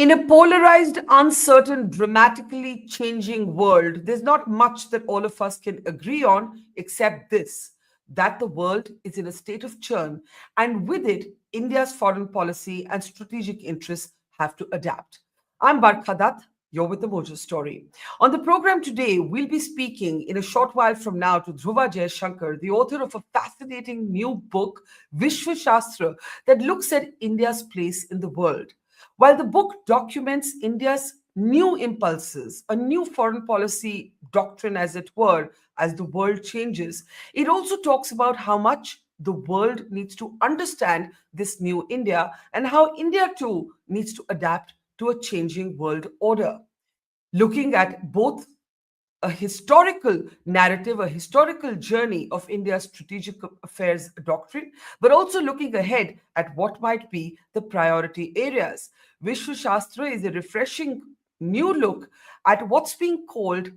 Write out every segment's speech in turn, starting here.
In a polarized, uncertain, dramatically changing world, there's not much that all of us can agree on except this, that the world is in a state of churn, and with it, India's foreign policy and strategic interests have to adapt. I'm Barkha Dutt. You're with the Mojo Story. On the program today, we'll be speaking in a short while from now to Dhruva Jaishankar, the author of a fascinating new book, Vishwa Shastra, that looks at India's place in the world. While the book documents India's new impulses, a new foreign policy doctrine, as it were, as the world changes, it also talks about how much the world needs to understand this new India and how India too needs to adapt to a changing world order. Looking at both a historical narrative, a historical journey of India's strategic affairs doctrine, but also looking ahead at what might be the priority areas. Vishwa Shastra is a refreshing new look at what's being called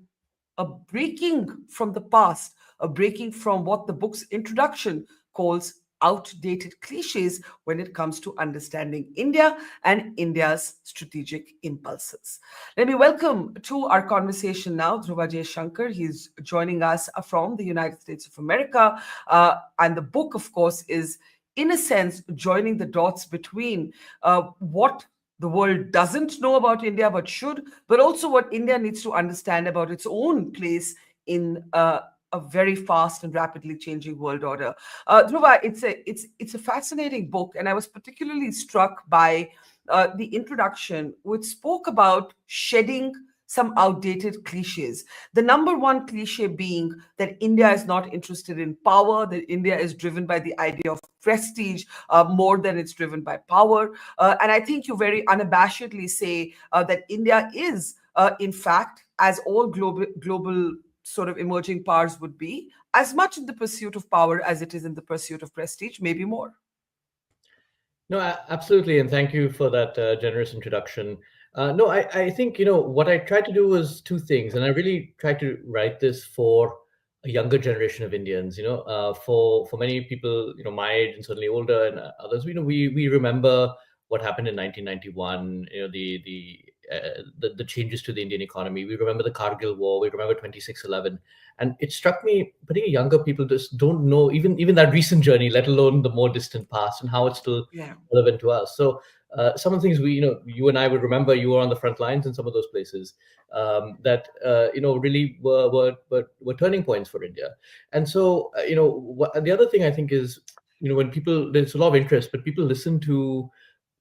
a breaking from the past, a breaking from what the book's introduction calls outdated cliches when it comes to understanding India and India's strategic impulses. Let me welcome to our conversation now Dhruva Jaishankar. He's joining us from the United States of America. And the book, of course, is in a sense joining the dots between what the world doesn't know about India but should, but also what India needs to understand about its own place in a very fast and rapidly changing world order. Dhruva, it's a fascinating book, and I was particularly struck by the introduction, which spoke about shedding some outdated cliches. The number one cliche being that India is not interested in power, that India is driven by the idea of prestige more than it's driven by power. And I think you very unabashedly say that India is, in fact, as all global sort of emerging powers would be, as much in the pursuit of power as it is in the pursuit of prestige, maybe more. No, absolutely. And thank you for that generous introduction. No, I think, what I tried to do was two things. And I really tried to write this for a younger generation of Indians, for many people, my age and certainly older and others, we remember what happened in 1991, the changes to the Indian economy. We remember the Kargil War. We remember 26/11. And it struck me, particularly younger people just don't know even that recent journey, let alone the more distant past and how it's still relevant to us. So some of the things you and I would remember, you were on the front lines in some of those places that really were turning points for India. And so the other thing I think is when people, there's a lot of interest, but people listen to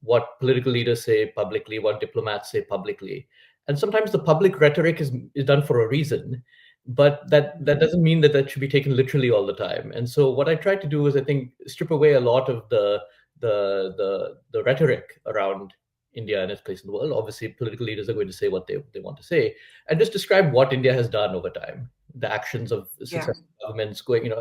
what political leaders say publicly, what diplomats say publicly, and sometimes the public rhetoric is done for a reason. But that doesn't mean that should be taken literally all the time. And so what I tried to do is, I think, strip away a lot of the rhetoric around India and its place in the world. Obviously, political leaders are going to say what they want to say, and just describe what India has done over time, the actions of successive governments going,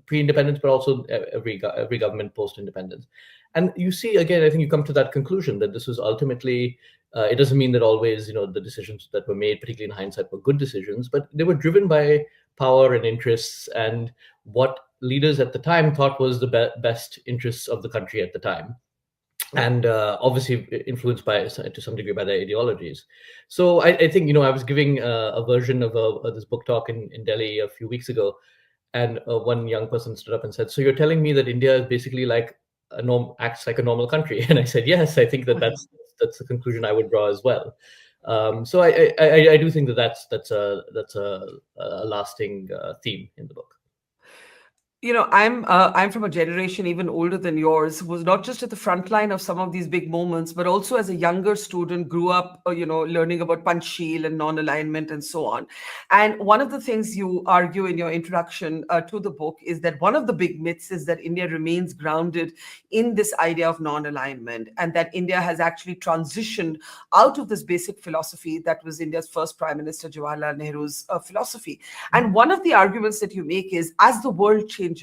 pre-independence, but also every government post-independence. And you see, again, I think you come to that conclusion that this was ultimately, it doesn't mean that always, the decisions that were made, particularly in hindsight, were good decisions, but they were driven by power and interests and what leaders at the time thought was the best interests of the country at the time. And obviously influenced to some degree by their ideologies. So I think, I was giving a version of this book talk in Delhi a few weeks ago, and one young person stood up and said, "So you're telling me that India is basically like acts like a normal country?" And I said, "Yes, I think that's the conclusion I would draw as well." So I do think that's a lasting theme in the book. I'm from a generation even older than yours, who was not just at the front line of some of these big moments, but also as a younger student grew up, learning about Panchsheel and non-alignment and so on. And one of the things you argue in your introduction to the book is that one of the big myths is that India remains grounded in this idea of non-alignment, and that India has actually transitioned out of this basic philosophy that was India's first Prime Minister Jawaharlal Nehru's philosophy. And one of the arguments that you make is, as the world changes,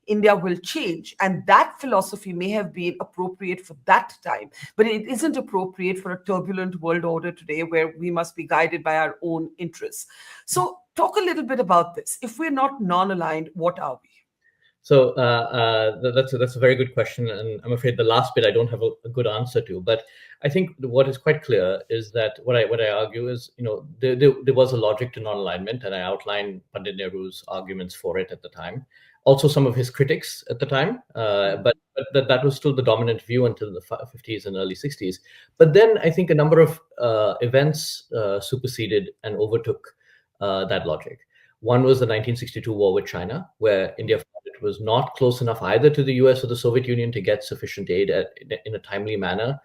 India will change. And that philosophy may have been appropriate for that time, but it isn't appropriate for a turbulent world order today where we must be guided by our own interests. So talk a little bit about this. If we're not non-aligned, what are we? So that's a very good question, and I'm afraid the last bit I don't have a good answer to. But I think what is quite clear is that what I argue is, there was a logic to non-alignment, and I outlined Pandit Nehru's arguments for it at the time. Also, some of his critics at the time, but that was still the dominant view until the 50s and early 60s. But then I think a number of events superseded and overtook that logic. One was the 1962 war with China, where India found it was not close enough either to the US or the Soviet Union to get sufficient aid in a timely manner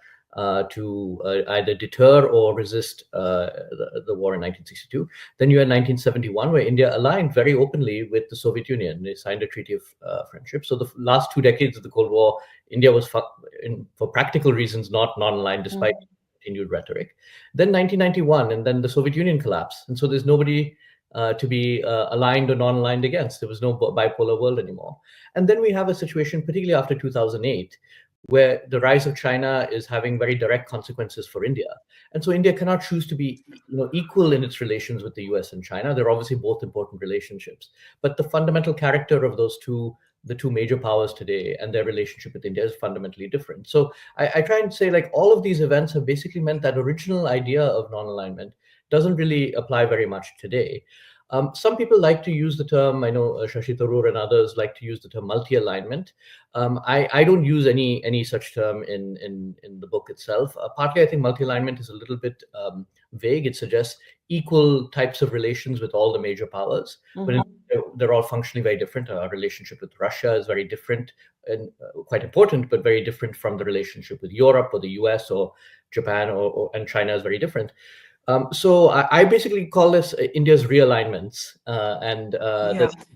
to either deter or resist the war in 1962. Then you had 1971, where India aligned very openly with the Soviet Union. They signed a treaty of friendship. So the last 2 decades of the Cold War, India was, for practical reasons, not non-aligned despite continued rhetoric. Then 1991, and then the Soviet Union collapsed. And so there's nobody to be aligned or non-aligned against. There was no bipolar world anymore. And then we have a situation, particularly after 2008, where the rise of China is having very direct consequences for India. And so India cannot choose to be equal in its relations with the US and China. They're obviously both important relationships. But the fundamental character of the two major powers today and their relationship with India is fundamentally different. So I try and say, like, all of these events have basically meant that original idea of non-alignment doesn't really apply very much today. Some people like to use the term, I know Shashi Tharoor and others like to use the term multi-alignment. I don't use any such term in the book itself. Partly, I think multi-alignment is a little bit vague. It suggests equal types of relations with all the major powers, but they're all functionally very different. Our relationship with Russia is very different and quite important, but very different from the relationship with Europe or the US or Japan and China is very different. So I basically call this India's realignments, and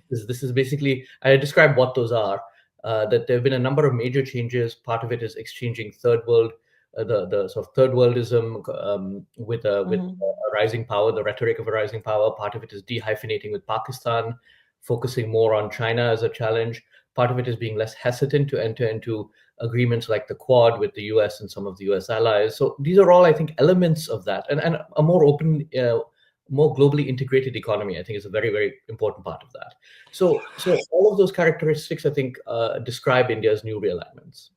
this is basically, I describe what those are. That there have been a number of major changes. Part of it is exchanging third world, the sort of third worldism with a rising power, the rhetoric of a rising power. Part of it is dehyphenating with Pakistan, focusing more on China as a challenge. Part of it is being less hesitant to enter into agreements like the Quad with the US and some of the US allies. So these are all, I think, elements of that. And a more open, more globally integrated economy, I think, is a very, very important part of that. So all of those characteristics, I think, describe India's new realignments.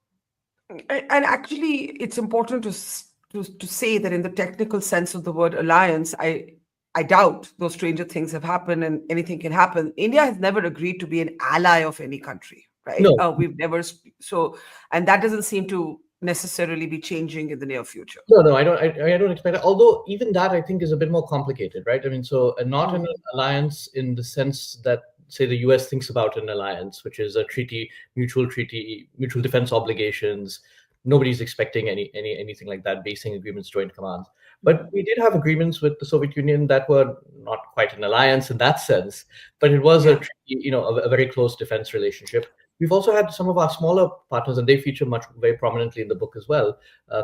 And actually, it's important to say that in the technical sense of the word alliance, I doubt those stranger things have happened and anything can happen. India has never agreed to be an ally of any country, right? No. We've never, and that doesn't seem to necessarily be changing in the near future. No, I don't expect it. Although even that, I think, is a bit more complicated, right? I mean, so not an alliance in the sense that, say, the US thinks about an alliance, which is a mutual defense obligations. Nobody's expecting anything like that, basing agreements, joint commands. But we did have agreements with the Soviet Union that were not quite an alliance in that sense, but it was a very close defense relationship. We've also had some of our smaller partners, and they feature very prominently in the book as well.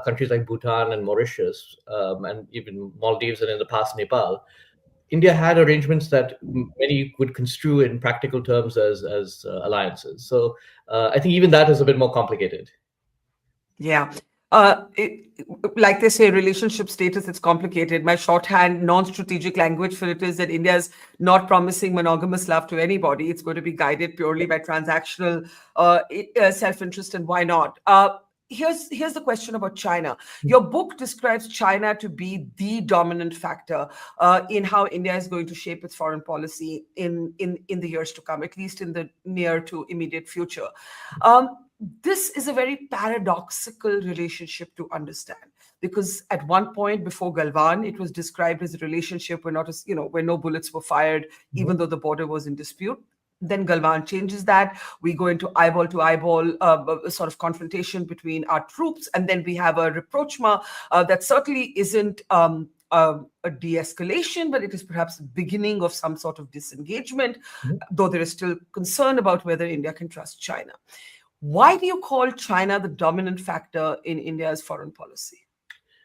Countries like Bhutan and Mauritius, and even Maldives, and in the past Nepal. India had arrangements that many would construe in practical terms as alliances. So I think even that is a bit more complicated. Yeah. Like they say, relationship status, it's complicated. My shorthand, non-strategic language for it is that India is not promising monogamous love to anybody. It's going to be guided purely by transactional self-interest, and why not? Here's the question about China. Your book describes China to be the dominant factor in how India is going to shape its foreign policy in the years to come, at least in the near to immediate future. This is a very paradoxical relationship to understand, because at one point before Galwan, it was described as a relationship where where no bullets were fired, even though the border was in dispute. Then Galwan changes that. We go into eyeball to eyeball sort of confrontation between our troops, and then we have a rapprochement that certainly isn't a de-escalation, but it is perhaps the beginning of some sort of disengagement, though there is still concern about whether India can trust China. Why do you call China the dominant factor in India's foreign policy?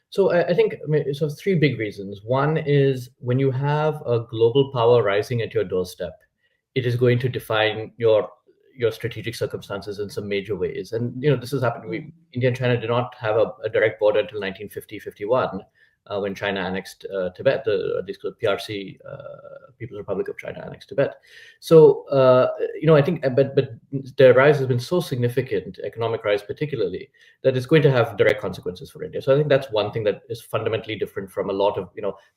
So I think so. Three big reasons. One is when you have a global power rising at your doorstep, it is going to define your strategic circumstances in some major ways. And this has happened. India and China did not have a direct border until 1950-51. when China annexed Tibet, these called PRC, People's Republic of China annexed Tibet. So I think, but their rise has been so significant, economic rise particularly, that it's going to have direct consequences for India. So I think that's one thing that is fundamentally different from a lot of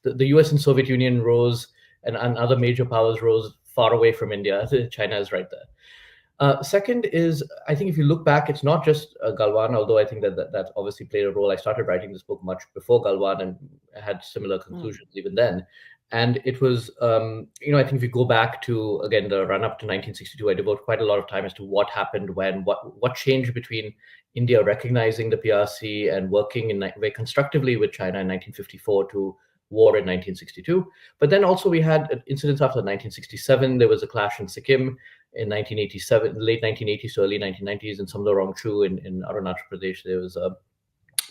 the US and Soviet Union rose, and other major powers rose far away from India. China is right there. Second is, I think if you look back, it's not just Galwan, although I think that obviously played a role. I started writing this book much before Galwan and had similar conclusions even then. And it was, I think if you go back to, again, the run up to 1962, I devote quite a lot of time as to what happened when, what changed between India recognizing the PRC and working very constructively with China in 1954 to war in 1962. But then also we had incidents after 1967. There was a clash in Sikkim in 1987, late 1980s to early 1990s, in some of the Rongchu in Arunachal Pradesh.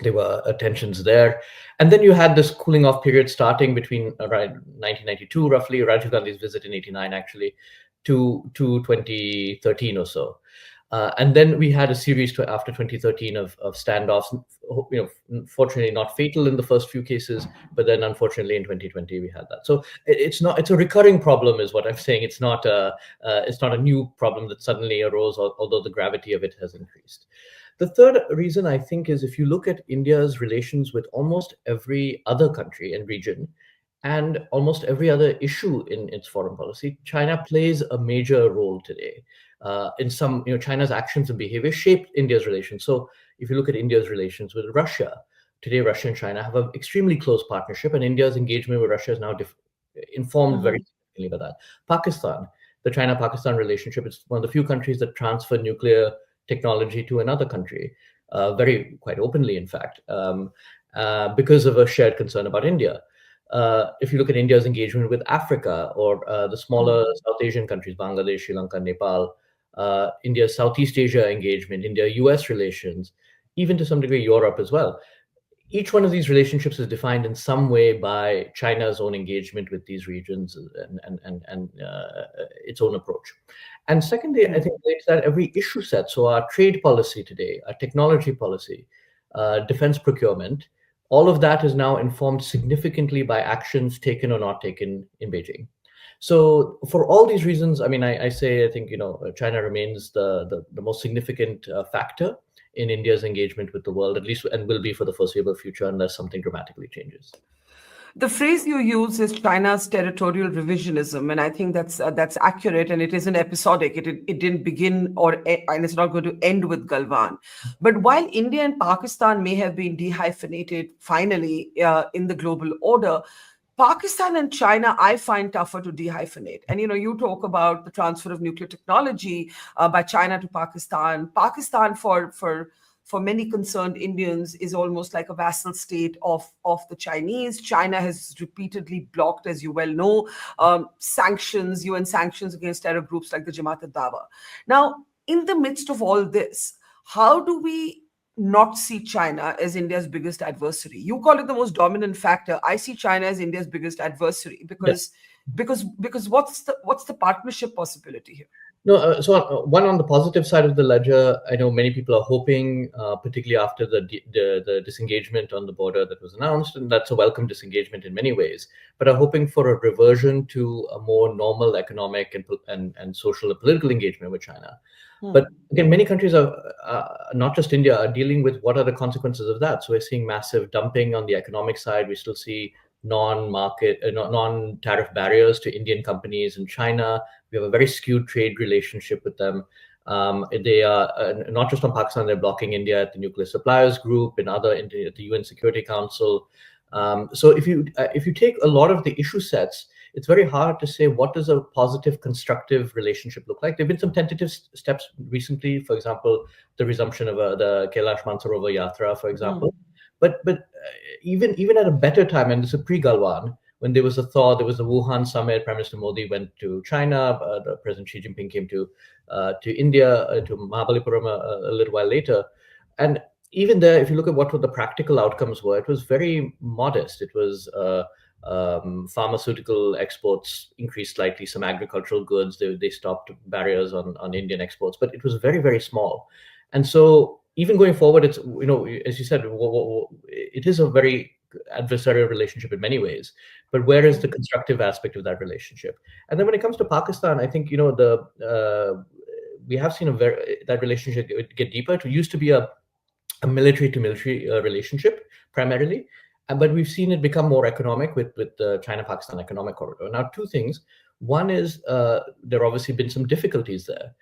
There were tensions there. And then you had this cooling off period starting between around 1992, roughly, Rajiv Gandhi's visit in 89, actually, to 2013 or so. And then we had a series after 2013 of standoffs, fortunately not fatal in the first few cases, but then unfortunately in 2020 we had that. So it's a recurring problem, is what I'm saying. It's not a new problem that suddenly arose, although the gravity of it has increased. The third reason, I think, is if you look at India's relations with almost every other country and region, and almost every other issue in its foreign policy, China plays a major role today. In some, China's actions and behavior shaped India's relations. So if you look at India's relations with Russia, today Russia and China have an extremely close partnership, and India's engagement with Russia is now informed very significantly by that. Pakistan, the China-Pakistan relationship, is one of the few countries that transfer nuclear technology to another country, quite openly, in fact, because of a shared concern about India. If you look at India's engagement with Africa or the smaller South Asian countries, Bangladesh, Sri Lanka, Nepal, India's Southeast Asia engagement, India-US relations, even to some degree Europe as well. Each one of these relationships is defined in some way by China's own engagement with these regions and its own approach. And secondly, I think it's that every issue set, so our trade policy today, our technology policy, defense procurement, all of that is now informed significantly by actions taken or not taken in Beijing. So for all these reasons, I mean, I think, China remains the most significant factor in India's engagement with the world, at least, and will be for the foreseeable future unless something dramatically changes. The phrase you use is China's territorial revisionism, and I think that's accurate, and it isn't episodic. It didn't begin and it's not going to end with Galwan. But while India and Pakistan may have been dehyphenated finally in the global order, Pakistan and China, I find tougher to dehyphenate. And, you talk about the transfer of nuclear technology by China to Pakistan. Pakistan, for many concerned Indians, is almost like a vassal state of the Chinese. China has repeatedly blocked, as you well know, sanctions, UN sanctions against terror groups like the Jamaat ad-Dawa. Now, in the midst of all this, how do we not see China as India's biggest adversary? You call it the most dominant factor. I see China as India's biggest adversary because what's the partnership possibility here? No, so one, on the positive side of the ledger, I know many people are hoping, particularly after the disengagement on the border that was announced, and that's a welcome disengagement in many ways, but are hoping for a reversion to a more normal economic and social and political engagement with China. But again, many countries are, not just India, are dealing with what are the consequences of that. So we're seeing massive dumping on the economic side. We still see non-tariff barriers to Indian companies in China. We have a very skewed trade relationship with them. They are not just on Pakistan, they're blocking India at the Nuclear Suppliers Group and at the UN Security Council. So if you take a lot of the issue sets, it's very hard to say what does a positive, constructive relationship look like. There have been some tentative steps recently, for example, the resumption of the Kailash Mansarovar Yatra, for example. But even at a better time, and this is pre-Galwan, when there was a thaw, there was the Wuhan summit, Prime Minister Modi went to China, the President Xi Jinping came to India, to Mahabalipuram a little while later. And even there, if you look at what the practical outcomes were, it was very modest. It was pharmaceutical exports increased slightly, some agricultural goods, they stopped barriers on Indian exports, but it was very, very small. And so even going forward, it's, as you said, it is a very adversarial relationship in many ways. But where is the constructive aspect of that relationship? And then when it comes to Pakistan, I think we have seen that relationship get deeper. It used to be a military to military relationship primarily, but we've seen it become more economic with the China-Pakistan economic corridor. Now, two things. One is there have obviously been some difficulties there.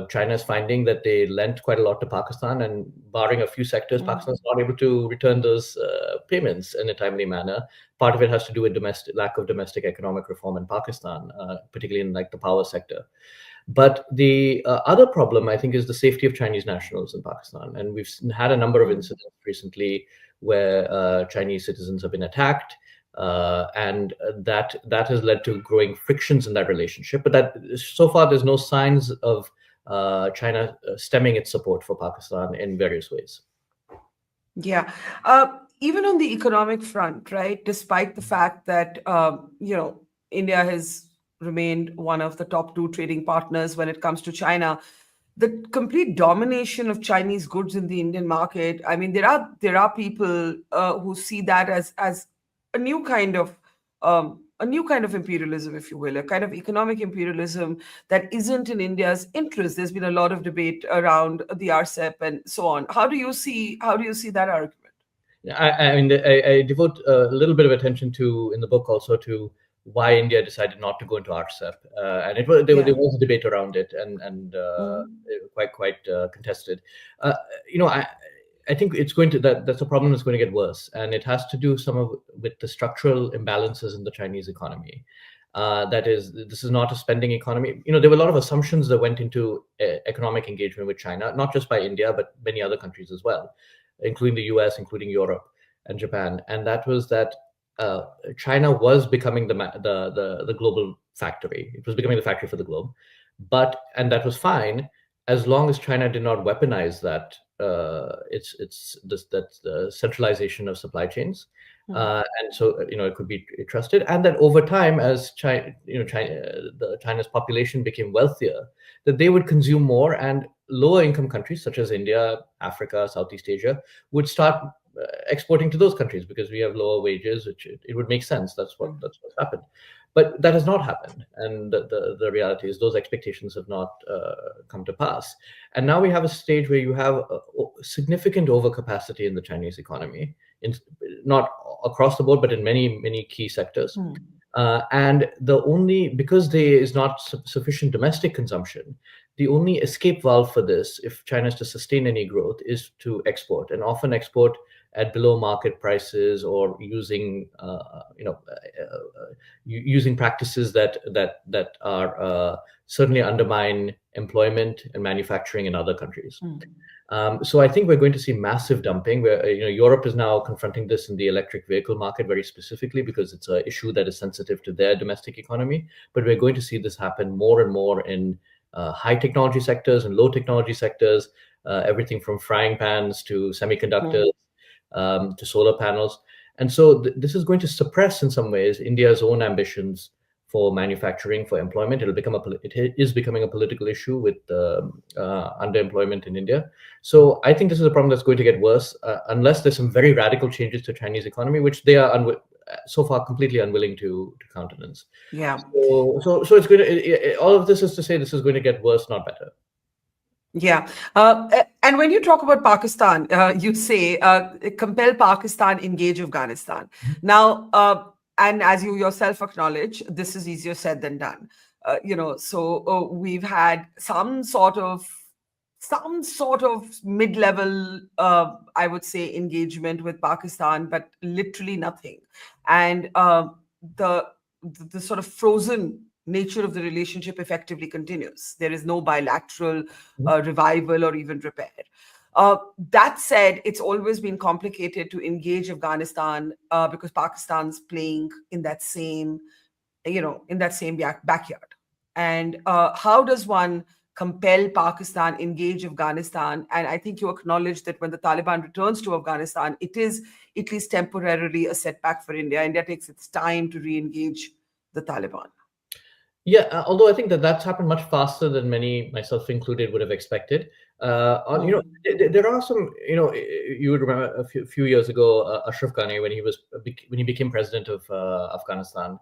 China is finding that they lent quite a lot to Pakistan, and barring a few sectors, Pakistan is not able to return those payments in a timely manner. Part of it has to do with lack of domestic economic reform in Pakistan, particularly in like the power sector. But the other problem, I think, is the safety of Chinese nationals in Pakistan. And we've had a number of incidents recently where Chinese citizens have been attacked. And that has led to growing frictions in that relationship. But that so far, there's no signs of China stemming its support for Pakistan in various ways. Yeah. Even on the economic front, right, despite the fact that, India has remained one of the top two trading partners when it comes to China, the complete domination of Chinese goods in the Indian market. I mean, there are people who see that as a new kind of imperialism, if you will, a kind of economic imperialism that isn't in India's interest. There's been a lot of debate around the RCEP and so on. How do you see that argument? I mean, I devote a little bit of attention to in the book also to why India decided not to go into RCEP, and there was a debate around it, and quite contested. I think it's going to that's a problem that's going to get worse, and it has to do with the structural imbalances in the Chinese economy. That is, this is not a spending economy. There were a lot of assumptions that went into economic engagement with China, not just by India, but many other countries as well, including the US, including Europe and Japan. And that was that China was becoming the global factory. It was becoming the factory for the globe, and that was fine as long as China did not weaponize that the centralization of supply chains. And so it could be trusted, and that over time, as China's population became wealthier, that they would consume more, and lower income countries such as India, Africa, Southeast Asia would start exporting to those countries because we have lower wages, which it would make sense. That's what's happened. But that has not happened, and the reality is those expectations have not come to pass. And now we have a stage where you have a significant overcapacity in the Chinese economy, not across the board, but in many key sectors. And because there is not sufficient domestic consumption, the only escape valve for this, if China is to sustain any growth, is to export, and often export at below market prices, or using practices that are certainly undermine employment and manufacturing in other countries. So I think we're going to see massive dumping. Where Europe is now confronting this in the electric vehicle market very specifically because it's an issue that is sensitive to their domestic economy. But we're going to see this happen more and more in high technology sectors and low technology sectors, everything from frying pans to semiconductors. To solar panels. And so this is going to suppress, in some ways, India's own ambitions for manufacturing, for employment. It is becoming a political issue with underemployment in India. So I think this is a problem that's going to get worse unless there's some very radical changes to Chinese economy, which they are so far completely unwilling to countenance. Yeah. So it's going to. All of this is to say this is going to get worse, not better. Yeah. And when you talk about Pakistan, you say compel Pakistan, engage Afghanistan. Now, and as you yourself acknowledge, this is easier said than done. So we've had some sort of mid-level, I would say, engagement with Pakistan, but literally nothing. And the sort of frozen nature of the relationship effectively continues. There is no bilateral revival or even repair. That said, it's always been complicated to engage Afghanistan because Pakistan's playing in that same backyard. And how does one compel Pakistan, engage Afghanistan? And I think you acknowledge that when the Taliban returns to Afghanistan, it is at least temporarily a setback for India. India takes its time to re-engage the Taliban. Yeah, although I think that's happened much faster than many, myself included, would have expected. Hmm. There are some, you would remember a few years ago, Ashraf Ghani, when he became president of Afghanistan,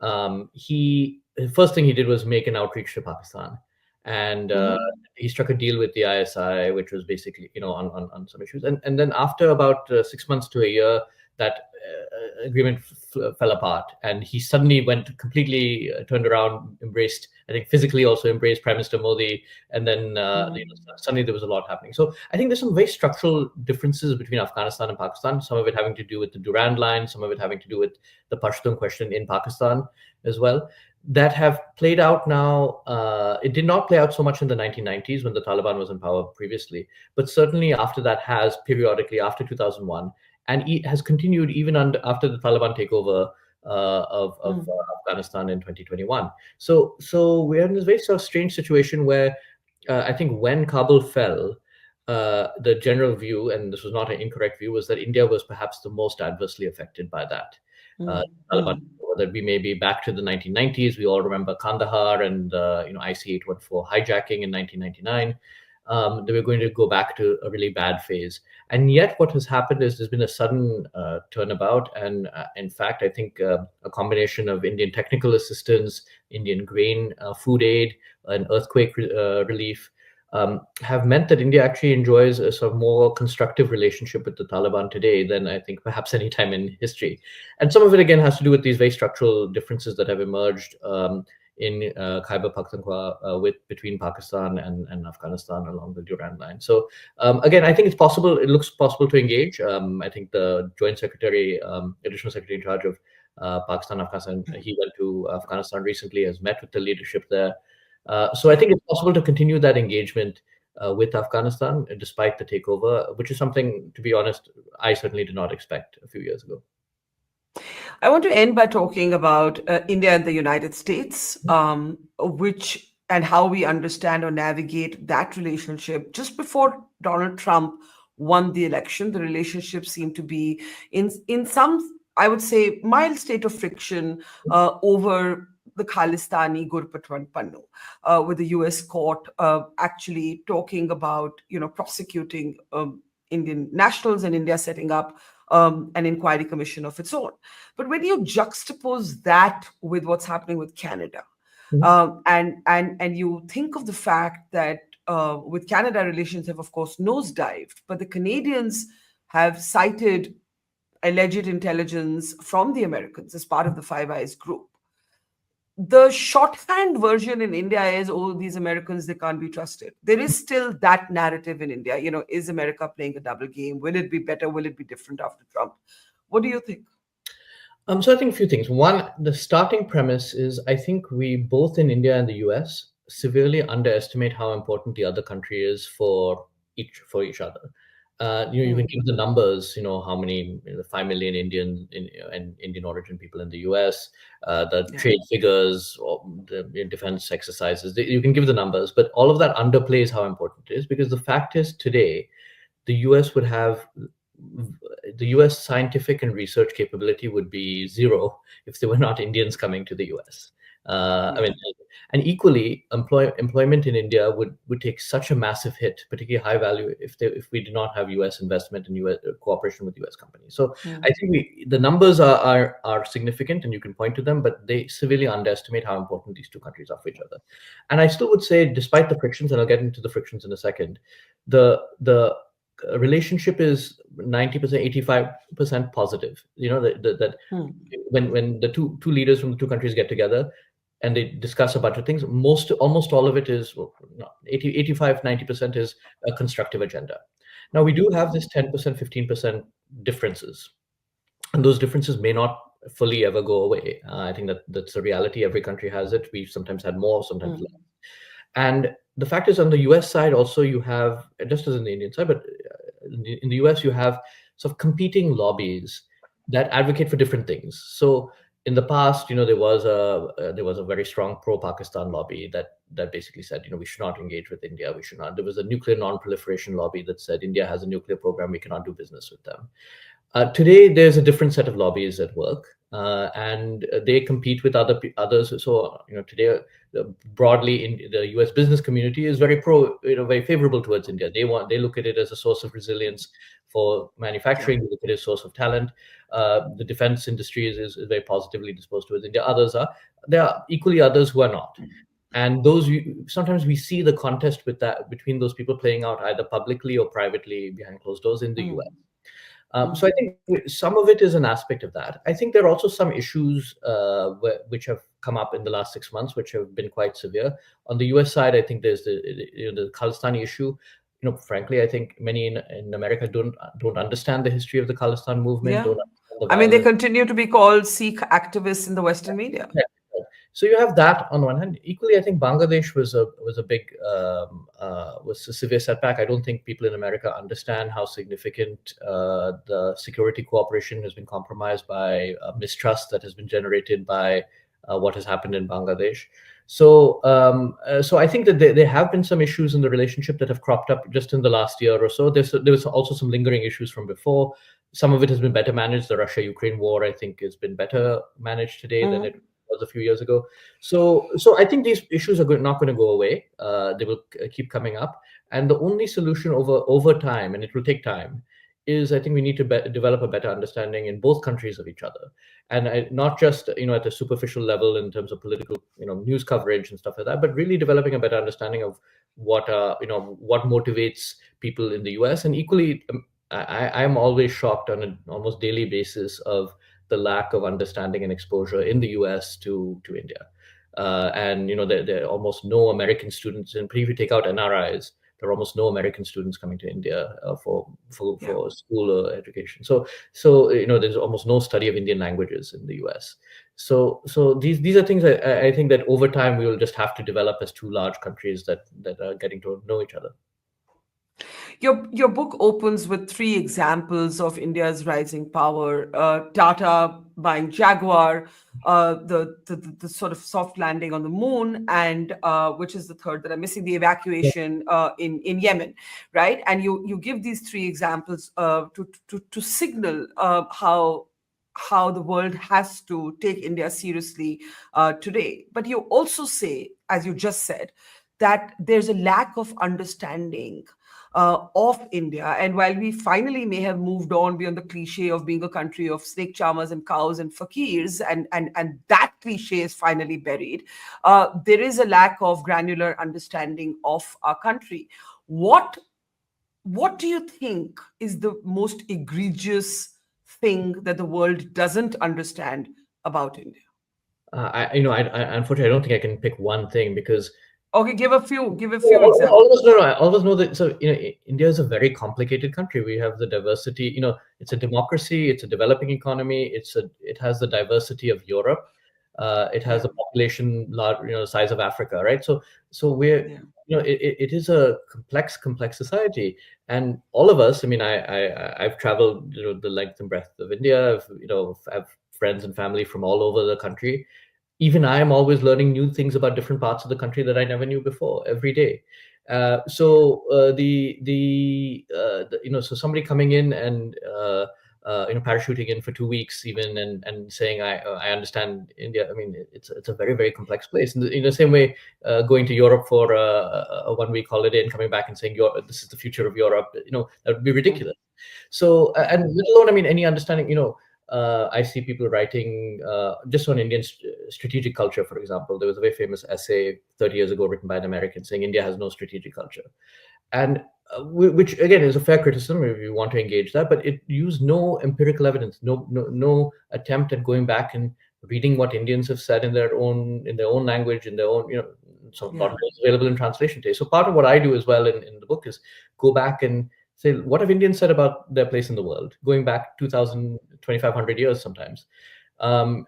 the first thing he did was make an outreach to Pakistan, and Hmm. he struck a deal with the ISI, which was basically, on some issues, and then after about 6 months to a year, that agreement fell apart, and he suddenly went completely turned around, embraced, I think physically also embraced Prime Minister Modi, and then Hmm. suddenly there was a lot happening. So I think there's some very structural differences between Afghanistan and Pakistan. Some of it having to do with the Durand Line, some of it having to do with the Pashtun question in Pakistan as well, that have played out now. It did not play out so much in the 1990s when the Taliban was in power previously, but certainly after that has periodically after 2001, and it has continued even after the Taliban takeover of Hmm. Afghanistan in 2021. So we're in this very sort of strange situation where I think when Kabul fell, the general view, and this was not an incorrect view, was that India was perhaps the most adversely affected by that. Uh, Hmm. Taliban, Hmm. that we may be back to the 1990s. We all remember Kandahar and IC-814 hijacking in 1999. That we're going to go back to a really bad phase. And yet, what has happened is there's been a sudden turnabout. And in fact, I think a combination of Indian technical assistance, Indian grain, food aid, and earthquake relief have meant that India actually enjoys a sort of more constructive relationship with the Taliban today than I think perhaps any time in history. And some of it, again, has to do with these very structural differences that have emerged in Khyber Pakhtunkhwa between Pakistan and Afghanistan along the Durand Line. So again, I think it's possible. It looks possible to engage. I think the Joint Secretary, Additional Secretary in charge of Pakistan, Afghanistan, he went to Afghanistan recently, has met with the leadership there. So I Yeah. think it's possible to continue that engagement with Afghanistan despite the takeover, which is something, to be honest, I certainly did not expect a few years ago. I want to end by talking about India and the United States, which and how we understand or navigate that relationship. Just before Donald Trump won the election, the relationship seemed to be in some, I would say, mild state of friction over the Khalistani Gurpatwan Pannu, with the U.S. court actually talking about prosecuting Indian nationals and India setting up an inquiry commission of its own. But when you juxtapose that with what's happening with Canada, Mhm. and you think of the fact that with Canada, relations have of course nosedived, but the Canadians have cited alleged intelligence from the Americans as part of the Five Eyes group. The shorthand version in India is, oh, these Americans, they can't be trusted. There is still that narrative in India. Is America playing a double game? Will it be better? Will it be different after Trump? What do you think? So I think a few things. One, the starting premise is I think we both in India and the US severely underestimate how important the other country is for each other. You can Hmm. give the numbers. How many 5 million Indian and Indian origin people in the US, the Yeah. trade figures, or the defense exercises. You can give the numbers, but all of that underplays how important it is because the fact is today the US would have the US scientific and research capability would be zero if there were not Indians coming to the US. I Yeah. mean, and equally, employment in India would take such a massive hit, particularly high value, if we did not have US investment and US cooperation with US companies. So I Hmm. think the numbers are significant, and you can point to them, but they severely underestimate how important these two countries are for each other. And I still would say, despite the frictions, and I'll get into the frictions in a second, the relationship is 90%, 85% positive. That Hmm. when the two leaders from the two countries get together and they discuss a bunch of things, almost all of it is, well, no, 80, 85, 90% is a constructive agenda. Now we do have this 10%, 15% differences, and those differences may not fully ever go away. I think that's a reality. Every country has it. We've sometimes had more, sometimes less. Hmm. And the fact is, on the US side, also, you have, just as in the Indian side, but in the US, you have sort of competing lobbies that advocate for different things. So in the past, there was a very strong pro-Pakistan lobby that basically said, we should not engage with India. We should not. There was a nuclear non-proliferation lobby that said India has a nuclear program. We cannot do business with them. Today, there's a different set of lobbies at work. and they compete with others. So today, broadly in the U.S. business community is very very favorable towards India. They look at it as a source of resilience for Yeah. manufacturing. They look at it as a source of talent. The defense industry is very positively disposed towards India. There are equally others who are not. And sometimes we see the contest between those people playing out either publicly or privately behind closed doors in the US. Mm, So I mm. think some of it is an aspect of that. I think there are also some issues which have come up in the last 6 months, which have been quite severe. On the U.S. side, I think there's the Khalistani issue. Frankly, I think many in America don't understand the history of the Khalistan movement, Yeah. don't understand the I mean, they violence. continue to be called Sikh activists in the Western media. Yeah. So you have that on one hand. Equally, I think Bangladesh was a big was a severe setback. I don't think people in America understand how significant the security cooperation has been compromised by mistrust that has been generated by what has happened in Bangladesh. So I think that there have been some issues in the relationship that have cropped up just in the last year or so. There was also some lingering issues from before. Some of it has been better managed. The Russia-Ukraine war, I think, has been better managed today than it Mm, was a few years ago. So I think these issues are not going to go away. They will keep coming up, and the only solution over time, and it will take time, is I think we need to develop a better understanding in both countries of each other, and not just at a superficial level in terms of political news coverage and stuff like that, but really developing a better understanding of what motivates people in the U.S. And equally, I'm always shocked on an almost daily basis of the lack of understanding and exposure in the US to India. And there are almost no American students, and if you take out NRIs, there are almost no American students coming to India yeah. for school or education. So there's almost no study of Indian languages in the US. So these are things I think that over time we will just have to develop as two large countries that are getting to know each other. Your book opens with three examples of India's rising power: Tata buying Jaguar, the sort of soft landing on the moon, and which is the third that I'm missing, the evacuation in Yemen, right? And you give these three examples to signal how the world has to take India seriously today. But you also say, as you just said, that there's a lack of understanding of India. And while we finally may have moved on beyond the cliche of being a country of snake charmers and cows and fakirs, and that cliche is finally buried, there is a lack of granular understanding of our country. What what do you think is the most egregious thing that the world doesn't understand about India? I unfortunately I don't think I can pick one thing because Okay, give a few all of examples. us know. All of us know that. So India is a very complicated country. We have the diversity. It's a democracy. It's a developing economy. It has the diversity of Europe. It has Yeah, the population large, size of Africa, right? So we're, yeah, it is a complex society, and all of us. I mean, I've traveled, the length and breadth of India. I've friends and family from all over the country. Even I am always learning new things about different parts of the country that I never knew before every day. So somebody coming in and parachuting in for 2 weeks even and saying I understand India. I mean, it's a very complex place. In the same way, going to Europe for a 1 week holiday and coming back and saying this is the future of Europe. That would be yeah, ridiculous. So yeah, and let alone, I mean, any understanding. I see people writing just on Indian strategic culture, for example. There was a very famous essay 30 years ago written by an American saying India has no strategic culture. And which again is a fair criticism if you want to engage that, but it used no empirical evidence, no attempt at going back and reading what Indians have said in their own language, in their own, so not yeah, always available in translation today. So part of what I do as well in the book is go back and say, what have Indians said about their place in the world, going back 2,000, 2,500 years sometimes. And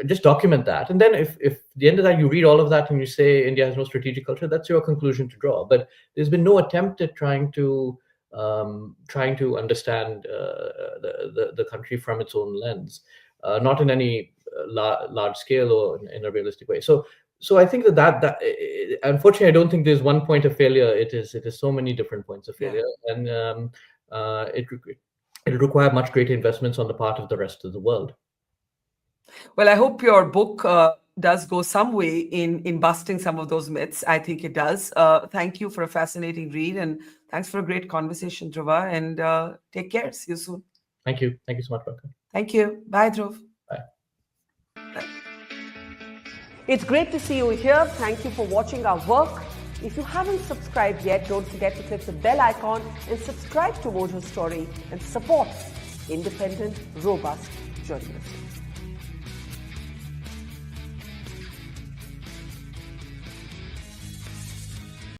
just document that, and then if at the end of that you read all of that and you say India has no strategic culture, that's your conclusion to draw. But there's been no attempt at trying to understand the country from its own lens, not in any large scale or in a realistic way. So I think that unfortunately I don't think there's one point of failure. It is so many different points of yeah. failure, and it require much greater investments on the part of the rest of the world. Well, I hope your book does go some way in busting some of those myths. I think it does. Thank you for a fascinating read, and thanks for a great conversation, Dhruva. And take care. See you soon. Thank you. Thank you so much, Barkha. Thank you. Bye, Dhruv. Bye. It's great to see you here. Thank you for watching our work. If you haven't subscribed yet, don't forget to click the bell icon and subscribe to Mojo Story and support independent, robust journalism.